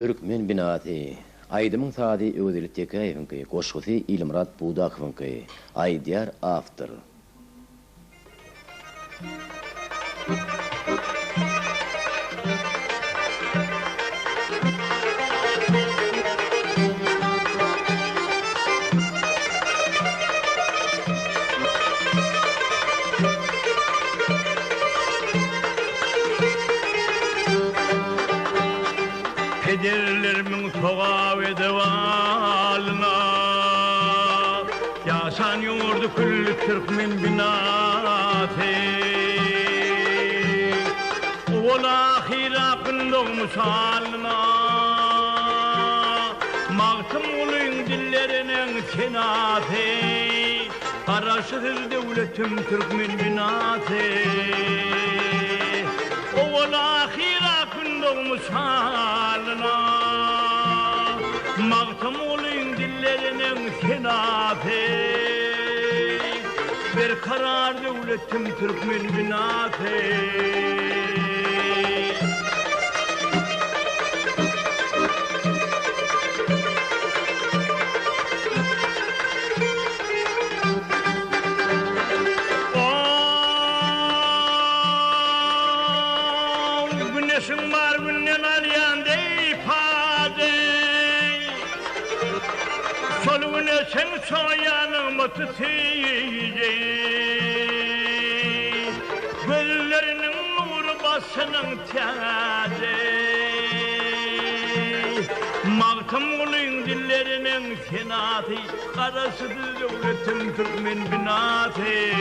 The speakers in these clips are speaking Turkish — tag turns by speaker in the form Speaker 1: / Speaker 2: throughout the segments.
Speaker 1: Türkmen binati Aydımın saadi Öğdelitekayev'inki koşgusi İlmrat Budakov'inki Aydiyar автор.
Speaker 2: Pederlerimin toğa ve devalına yaşanıyordu küllü Türkmen binati. Ol ahirakın doğmuş haline mağtım olun dillerinin senati. Karaşıdır devletim Türkmen binati. Ol ahirakın doğmuş haline mağtım olun dillerinin senafi. Bir karar devletim Türkmen binati. Güneşin var günden arayan deypade sol güneşin soyanımı tutuyacak. Gözlerinin nuru basının taze mağtım olun dillerinin senati. Karasıdır devletim Türkmen binati.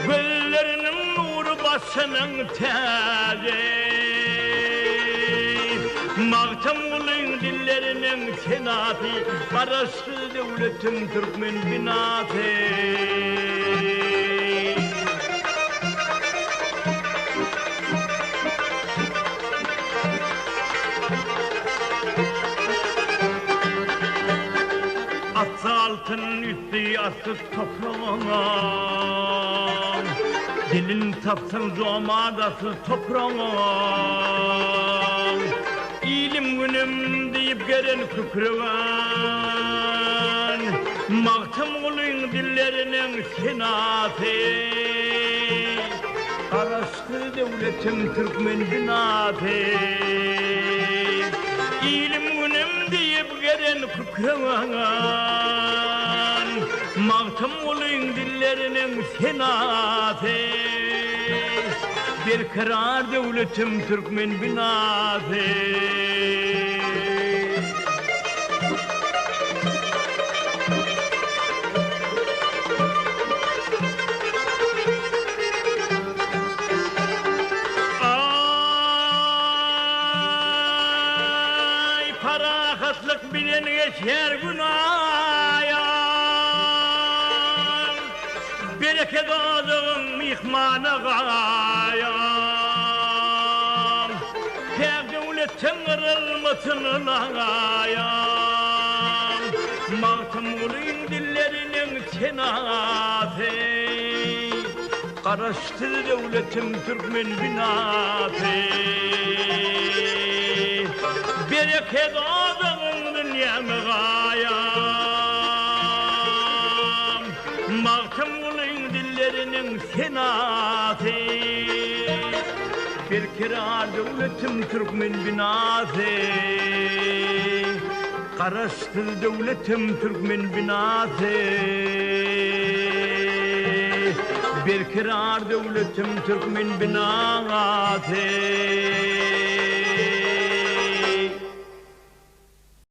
Speaker 2: Gözlerinin basının taze mağtım olun dillerinin senati. Karası devletim Türkmen binati. Atı altın üstü asıl toprağına dilin tapsın zomadası toprağın. İlim günüm deyip gelen kükreven mağtım olun dillerinin senati. Araştır devletim Türkmen binati. İlim günüm deyip gelen kükreven mağtım olun dillerinin senati. Bir karar devletim Türkmen binati. Ay parakatlık bilen geçer günaya. Bereket ağzın mihmana gayam. Tek devletin kırılmasın ağayam. Mağtım olun dillerinin senati. Karıştır devletim Türkmen binati. Bereket ağzın dünyamı gayam. Mağtım dillerinin senati. Bir kirar devletim Türkmen binati. Karıştır devletim Türkmen binati. Bir kirar devletim Türkmen binati.